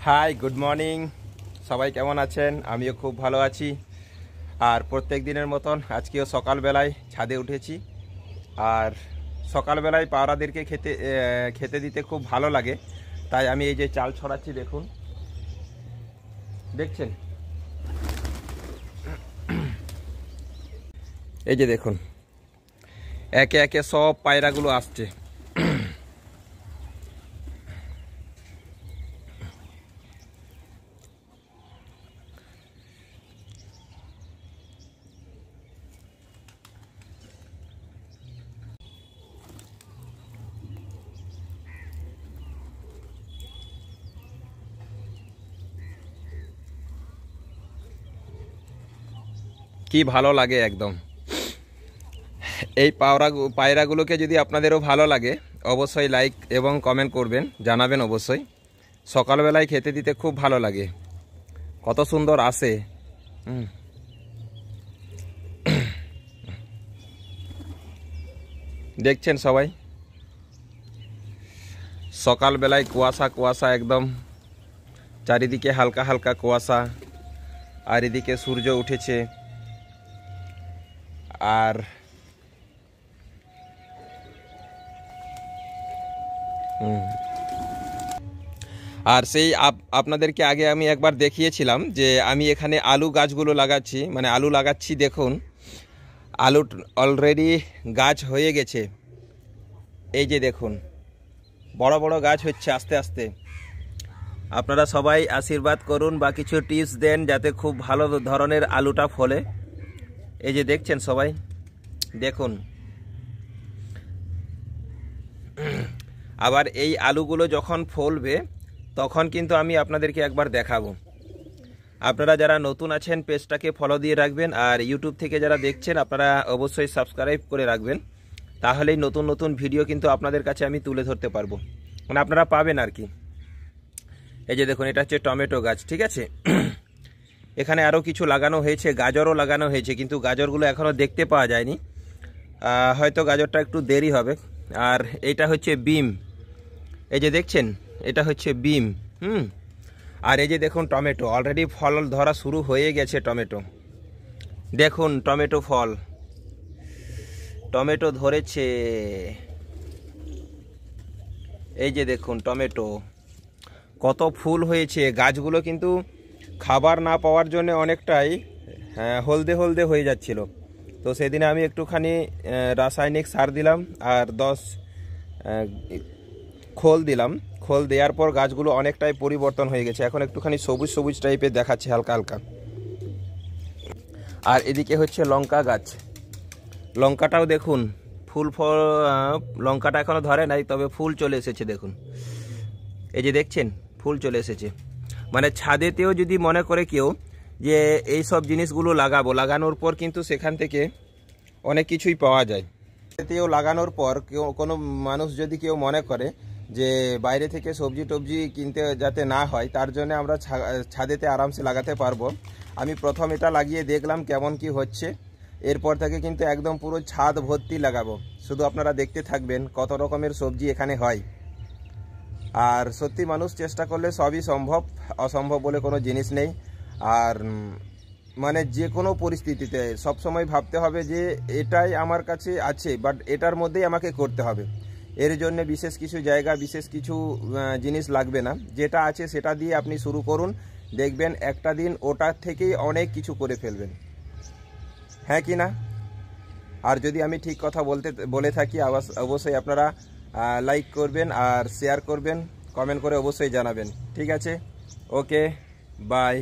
High, good morning. সবাই কেমন আছেন? আমিও খুব ভালো আছি। আর প্রত্যেক দিনের মতন আজকেও সকালবেলায় ছাদে উঠেছি। আর সকালবেলায় পায়রাদেরকে খেতে দিতে খুব ভালো লাগে, তাই আমি এই যে চাল ছড়াচ্ছি। দেখছেন, এই যে দেখুন, একে একে সব পায়রাগুলো আসছে। কি ভালো লাগে একদম। এই পায়রাগুলোকে যদি আপনাদেরও ভালো লাগে, অবশ্যই লাইক এবং কমেন্ট করবেন, জানাবেন অবশ্যই। সকালবেলায় খেতে দিতে খুব ভালো লাগে, কত সুন্দর আসে। দেখছেন সবাই, সকালবেলায় কুয়াশা কুয়াশা একদম, চারিদিকে হালকা হালকা কুয়াশা, আর এদিকে সূর্য উঠেছে। আর সেই আপনাদেরকে আগে আমি একবার দেখিয়েছিলাম যে আমি এখানে আলু গাছগুলো লাগাচ্ছি, মানে আলু লাগাচ্ছি। দেখুন, আলু অলরেডি গাছ হয়ে গেছে। এই যে দেখুন, বড় বড় গাছ হচ্ছে আস্তে আস্তে। আপনারা সবাই আশীর্বাদ করুন বা কিছু টিপস দেন যাতে খুব ভালো ধরনের আলুটা ফলে। এই যে দেখছেন সবাই, দেখুন। আবার এই আলুগুলো যখন ফলবে তখন কিন্তু আমি আপনাদেরকে একবার দেখাবো। আপনারা যারা নতুন আছেন পেজটাকে ফলো দিয়ে রাখবেন, আর ইউটিউব থেকে যারা দেখছেন আপনারা অবশ্যই সাবস্ক্রাইব করে রাখবেন, তাহলেই নতুন নতুন ভিডিও কিন্তু আপনাদের কাছে আমি তুলে ধরতে পারবো, মানে আপনারা পাবেন আর কি। এই যে দেখুন, এটা হচ্ছে টমেটো গাছ, ঠিক আছে। এখানে আরও কিছু লাগানো হয়েছে, গাজরও লাগানো হয়েছে, কিন্তু গাজরগুলো এখনও দেখতে পাওয়া যায়নি, হয়তো গাজরটা একটু দেরি হবে। আর এইটা হচ্ছে বিম, এই যে দেখছেন, এটা হচ্ছে বিম। আর এই যে দেখুন টমেটো, অলরেডি ফল ধরা শুরু হয়ে গেছে টমেটো। দেখুন টমেটো ফল, টমেটো ধরেছে। এই যে দেখুন টমেটো, কত ফুল হয়েছে। গাছগুলো কিন্তু খাবার না পাওয়ার জন্য অনেকটাই হলদে হলদে হয়ে যাচ্ছিল। তো সেদিনে আমি একটুখানি রাসায়নিক সার দিলাম আর 10 খোল দিলাম। খোল দেওয়ার পর গাছগুলো অনেকটাই পরিবর্তন হয়ে গেছে, এখন একটুখানি সবুজ সবুজ টাইপের দেখাচ্ছে হালকা হালকা। আর এদিকে হচ্ছে লঙ্কা গাছ, লঙ্কাটাও দেখুন লঙ্কাটা এখনো ধরে নাই, তবে ফুল চলে এসেছে। দেখুন, এই যে দেখছেন, ফুল চলে এসেছে। মানে ছাদেতেও যদি মনে করে কেউ যে এই সব জিনিসগুলো লাগানোর পর কিন্তু সেখান থেকে অনেক কিছুই পাওয়া যায়। ছাদেতেও লাগানোর পর কোনো মানুষ যদি কেউ মনে করে যে বাইরে থেকে সবজি টবজি কিনতে যাতে না হয়, তার জন্য আমরা ছাদেতে আরামসে লাগাতে পারবো। আমি প্রথম এটা লাগিয়ে দেখলাম কেমন কি হচ্ছে, এরপর থেকে কিন্তু একদম পুরো ছাদ ভর্তি লাগাবো। শুধু আপনারা দেখতে থাকবেন কত রকমের সবজি এখানে হয়। আর সত্যি মানুষ চেষ্টা করলে সবই সম্ভব, অসম্ভব বলে কোনো জিনিস নেই। আর মানে যে কোনো পরিস্থিতিতে সবসময় ভাবতে হবে যে এটাই আমার কাছে আছে, বাট এটার মধ্যেই আমাকে করতে হবে। এর জন্য বিশেষ কিছু জায়গা, বিশেষ কিছু জিনিস লাগবে না, যেটা আছে সেটা দিয়ে আপনি শুরু করুন, দেখবেন একটা দিন ওটার থেকেই অনেক কিছু করে ফেলবেন। হ্যাঁ কি না? আর যদি আমি ঠিক কথা বলে থাকি, অবশ্যই আপনারা লাইক করবেন আর শেয়ার করবেন, কমেন্ট করে অবশ্যই জানাবেন। ঠিক আছে, ওকে, বাই।